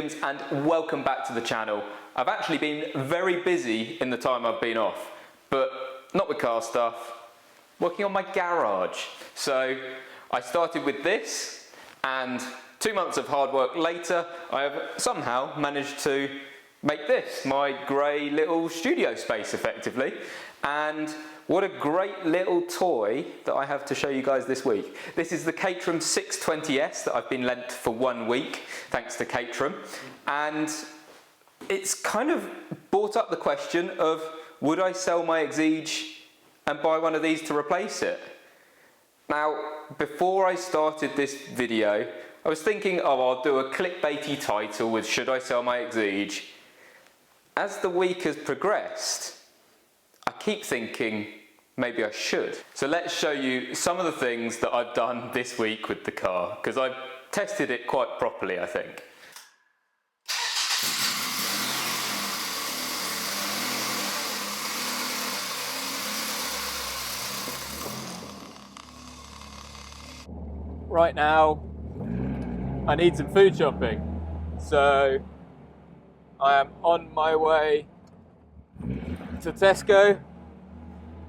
GFWilliams and welcome back to the channel. I've actually been very busy in the time I've been off, but not with car stuff, working on my garage. So I started with this, and 2 months of hard work later, I have somehow managed to make this my grey little studio space effectively. And what a great little toy that I have to show you guys this week. This is the Caterham 620S that I've been lent for 1 week, thanks to Caterham. And it's kind of brought up the question of, would I sell my Exige and buy one of these to replace it? Now, before I started this video, I was thinking, oh, I'll do a clickbaity title with should I sell my Exige? As the week has progressed, I keep thinking, maybe I should. So let's show you some of the things that I've done this week with the car, because I've tested it quite properly, I think. Right now, I need some food shopping. So I am on my way to Tesco,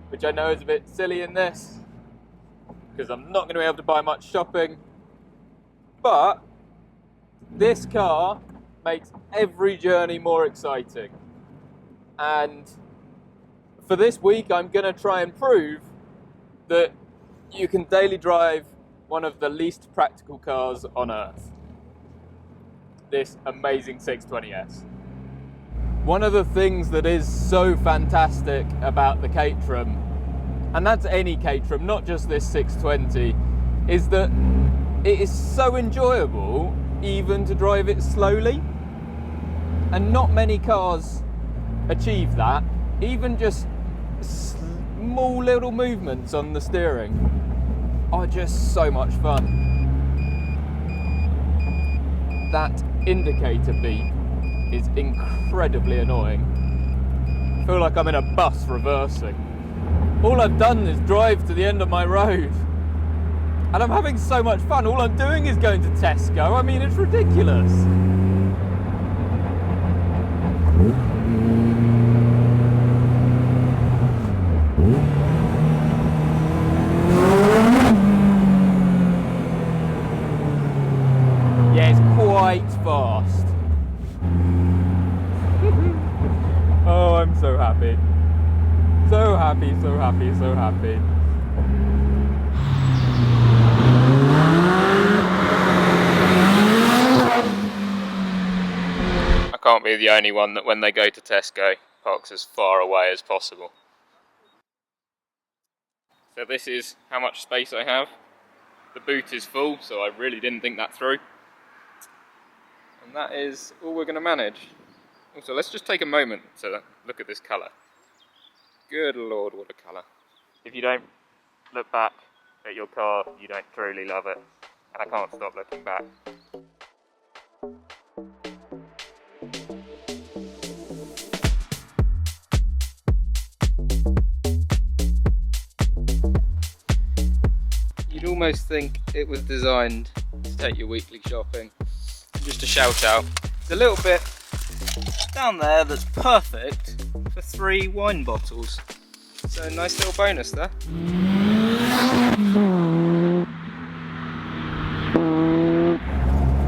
which I know is a bit silly in this, because I'm not going to be able to buy much shopping, but this car makes every journey more exciting. And for this week, I'm going to try and prove that you can daily drive one of the least practical cars on earth. This amazing 620S. One of the things that is so fantastic about the Caterham, and that's any Caterham, not just this 620, is that it is so enjoyable even to drive it slowly. And not many cars achieve that. Even just small little movements on the steering are just so much fun. That indicator beep is incredibly annoying. I feel like I'm in a bus reversing. All I've done is drive to the end of my road, and I'm having so much fun. All I'm doing is going to Tesco. I mean, it's ridiculous. Yeah, it's quite fast. Oh, I'm so happy. So happy, so happy, so happy. I can't be the only one that when they go to Tesco parks as far away as possible. So this is how much space I have. The boot is full, so I really didn't think that through. And that is all we're going to manage. Also, let's just take a moment to look at this colour. Good Lord, what a colour. If you don't look back at your car, you don't truly love it. And I can't stop looking back. You'd almost think it was designed to take your weekly shopping. Just a shout out. It's a little bit down there that's perfect for 3 wine bottles. So a nice little bonus there.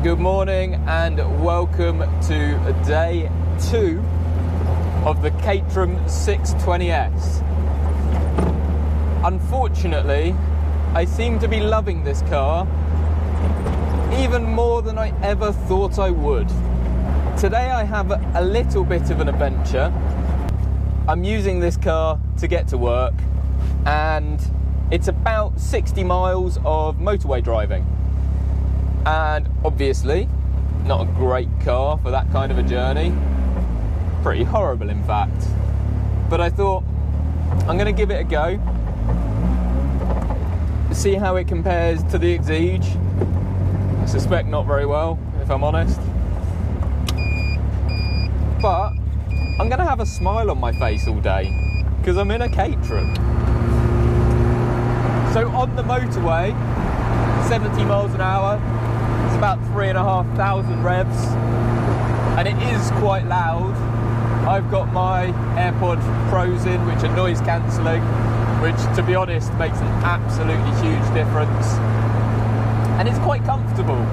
Good morning and welcome to day 2 of the Caterham 620S. Unfortunately, I seem to be loving this car even more than I ever thought I would. Today I have a little bit of an adventure. I'm using this car to get to work, and it's about 60 miles of motorway driving. And obviously, not a great car for that kind of a journey. Pretty horrible, in fact. But I thought, I'm going to give it a go. See how it compares to the Exige. I suspect not very well, if I'm honest. But I'm going to have a smile on my face all day, because I'm in a Caterham. So on the motorway, 70 miles an hour, it's about 3,500 revs. and it is quite loud. I've got my AirPod Pros in, which are noise cancelling, which to be honest makes an absolutely huge difference. And it's quite comfortable.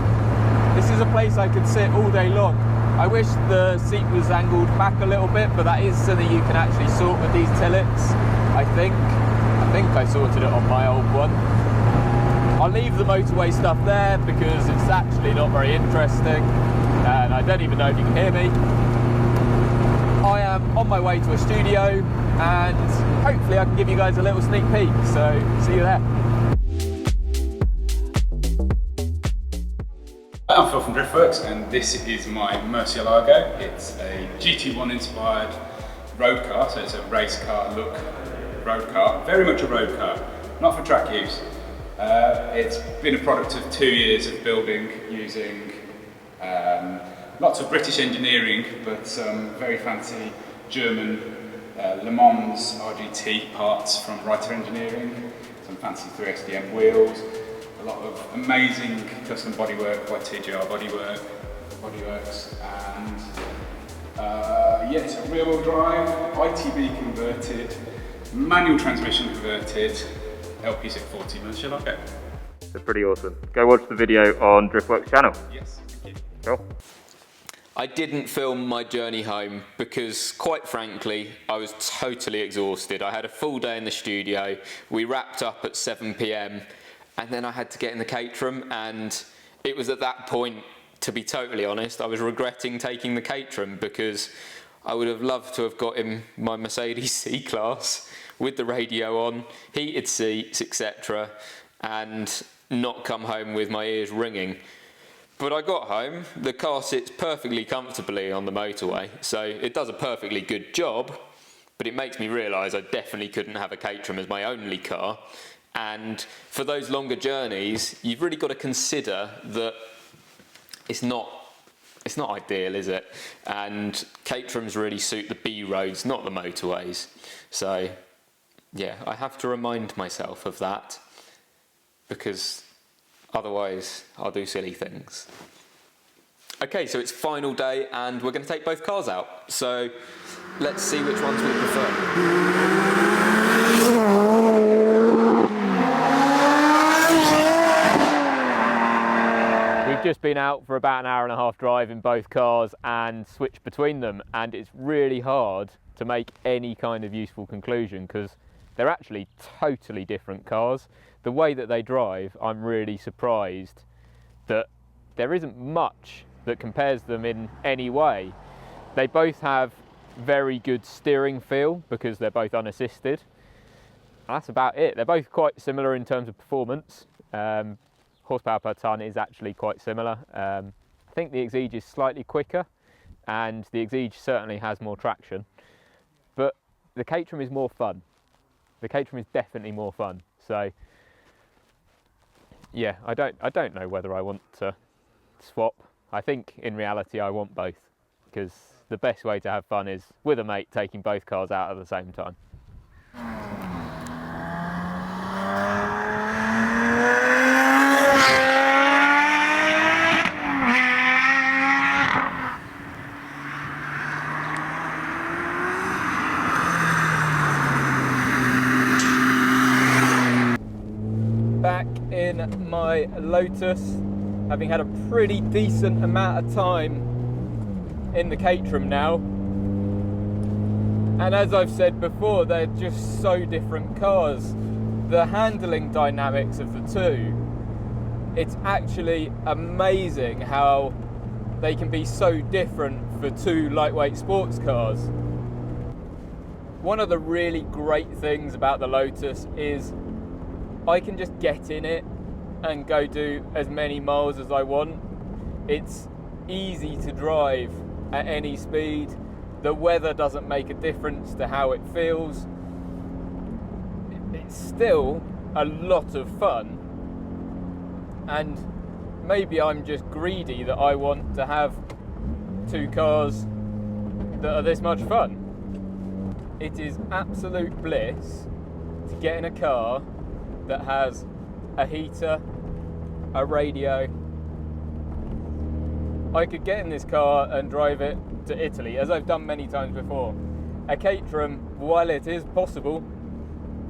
This is a place I could sit all day long. I wish the seat was angled back a little bit, but that is something you can actually sort with these tillets, I think. I think I sorted it on my old one. I'll leave the motorway stuff there because it's actually not very interesting, and I don't even know if you can hear me. I am on my way to a studio, and hopefully I can give you guys a little sneak peek, so see you there. I'm Phil from Driftworks, and this is my Murcielago. It's a GT1 inspired road car, so it's a race car look road car, very much a road car, not for track use. It's been a product of 2 years of building using lots of British engineering, but some very fancy German Le Mans RGT parts from Reiter Engineering, some fancy 3SDM wheels, a lot of amazing custom bodywork by TGR Bodyworks, and yeah, it's a rear-wheel drive, ITB converted, manual transmission converted, LP640 Murcielago. They're pretty awesome. Go watch the video on Driftworks channel. Yes, thank you. Cool. I didn't film my journey home because, quite frankly, I was totally exhausted. I had a full day in the studio. We wrapped up at 7 PM, and then I had to get in the Caterham, and it was at that point, to be totally honest, I was regretting taking the Caterham because I would have loved to have got in my Mercedes C-Class with the radio on, heated seats, etc., and not come home with my ears ringing. But I got home, the car sits perfectly comfortably on the motorway, so it does a perfectly good job, but it makes me realise I definitely couldn't have a Caterham as my only car. And for those longer journeys, you've really got to consider that it's not ideal, is it? And Caterhams really suit the B roads, not the motorways. So yeah, I have to remind myself of that, because otherwise I'll do silly things. Okay, so it's final day and we're going to take both cars out. So let's see which ones we prefer. We've just been out for about an hour and a half drive in both cars and switched between them, and it's really hard to make any kind of useful conclusion because they're actually totally different cars. The way that they drive, I'm really surprised that there isn't much that compares them in any way. They both have very good steering feel because they're both unassisted. And that's about it. They're both quite similar in terms of performance. Horsepower per tonne is actually quite similar. I think the Exige is slightly quicker, and the Exige certainly has more traction. But the Caterham is more fun. The Caterham is definitely more fun. So yeah, I don't know whether I want to swap. I think in reality I want both, because the best way to have fun is with a mate taking both cars out at the same time. Back in my Lotus, having had a pretty decent amount of time in the Caterham now, and as I've said before, they're just so different cars. The handling dynamics of the two, it's actually amazing how they can be so different for two lightweight sports cars. One of the really great things about the Lotus is I can just get in it and go do as many miles as I want. It's easy to drive at any speed. The weather doesn't make a difference to how it feels. It's still a lot of fun, and maybe I'm just greedy that I want to have two cars that are this much fun. It is absolute bliss to get in a car that has a heater, a radio, I could get in this car and drive it to Italy, as I've done many times before. A Caterham, while it is possible,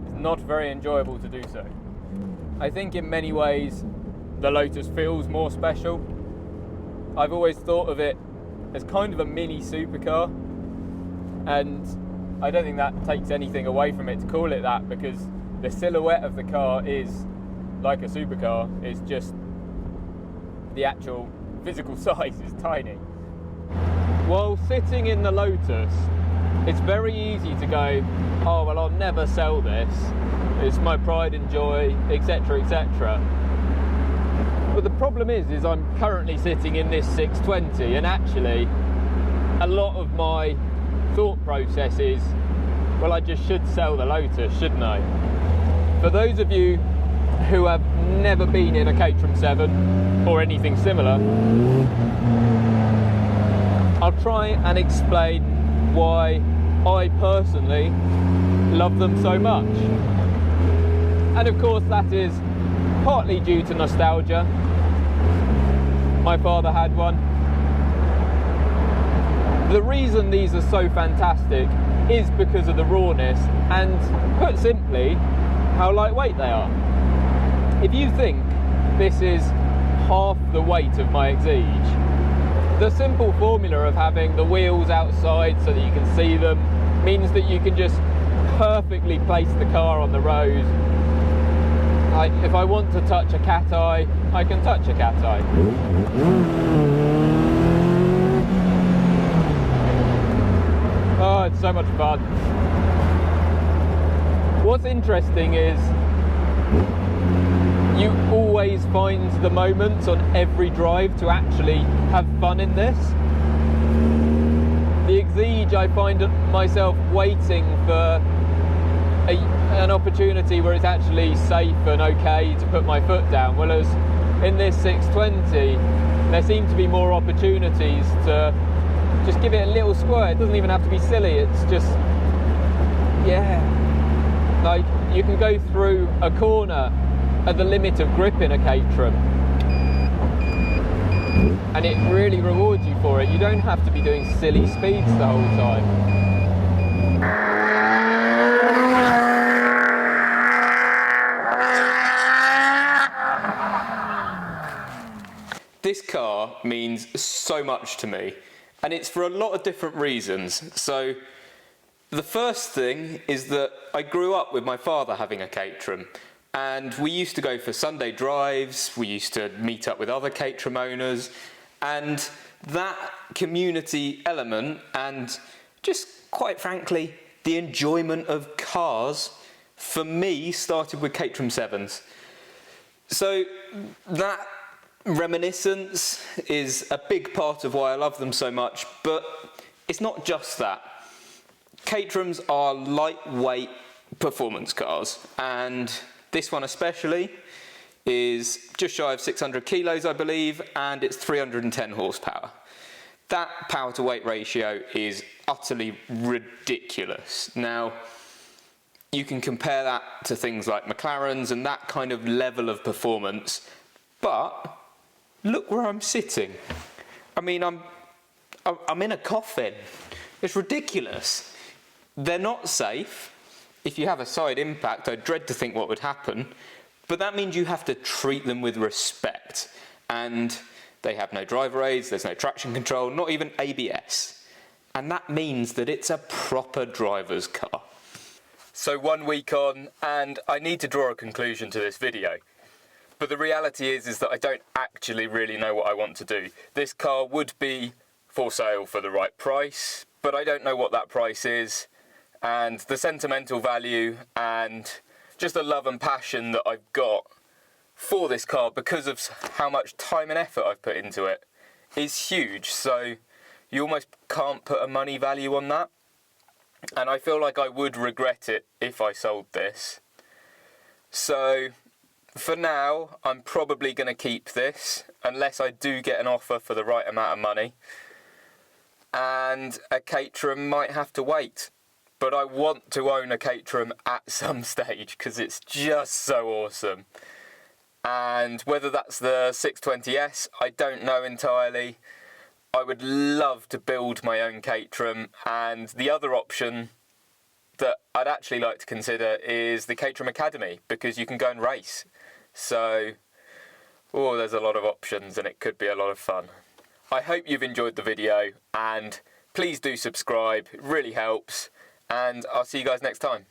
is not very enjoyable to do so. I think in many ways the Lotus feels more special. I've always thought of it as kind of a mini supercar, and I don't think that takes anything away from it to call it that, because the silhouette of the car is like a supercar. It's just the actual physical size is tiny. While sitting in the Lotus, it's very easy to go, oh well, I'll never sell this, it's my pride and joy, etc, etc. But the problem is I'm currently sitting in this 620, and actually a lot of my thought process is, well, I just should sell the Lotus, shouldn't I? For those of you who have never been in a Caterham 7 or anything similar, I'll try and explain why I personally love them so much. And of course that is partly due to nostalgia. My father had one. The reason these are so fantastic is because of the rawness and, put simply, how lightweight they are. If you think this is half the weight of my Exige, the simple formula of having the wheels outside so that you can see them means that you can just perfectly place the car on the road. Like, if I want to touch a cat eye, I can touch a cat eye. Oh, it's so much fun. What's interesting is you always find the moments on every drive to actually have fun in this. The Exige, I find myself waiting for an opportunity where it's actually safe and okay to put my foot down, whereas in this 620 there seem to be more opportunities to just give it a little squirt. It doesn't even have to be silly, it's just, yeah, like you can go through a corner at the limit of grip in a Caterham, and it really rewards you for it. You don't have to be doing silly speeds the whole time. This car means so much to me, and it's for a lot of different reasons. So the first thing is that I grew up with my father having a Caterham, and we used to go for Sunday drives, we used to meet up with other Caterham owners, and that community element and just quite frankly the enjoyment of cars for me started with Caterham 7s. So that reminiscence is a big part of why I love them so much, but it's not just that. Caterhams are lightweight performance cars, and this one especially is just shy of 600 kilos, I believe, and it's 310 horsepower. That power to weight ratio is utterly ridiculous. Now, you can compare that to things like McLarens and that kind of level of performance, but look where I'm sitting. I mean, I'm in a coffin. It's ridiculous. They're not safe. If you have a side impact, I dread to think what would happen, but that means you have to treat them with respect. And they have no driver aids, there's no traction control, not even ABS. And that means that it's a proper driver's car. So 1 week on, and I need to draw a conclusion to this video. But the reality is that I don't actually really know what I want to do. This car would be for sale for the right price, but I don't know what that price is. And the sentimental value and just the love and passion that I've got for this car because of how much time and effort I've put into it is huge. So you almost can't put a money value on that. And I feel like I would regret it if I sold this. So for now, I'm probably going to keep this unless I do get an offer for the right amount of money. And a Caterham might have to wait. But I want to own a Caterham at some stage because it's just so awesome. And whether that's the 620S, I don't know entirely. I would love to build my own Caterham, and the other option that I'd actually like to consider is the Caterham Academy, because you can go and race. So, there's a lot of options and it could be a lot of fun. I hope you've enjoyed the video, and please do subscribe, it really helps, and I'll see you guys next time.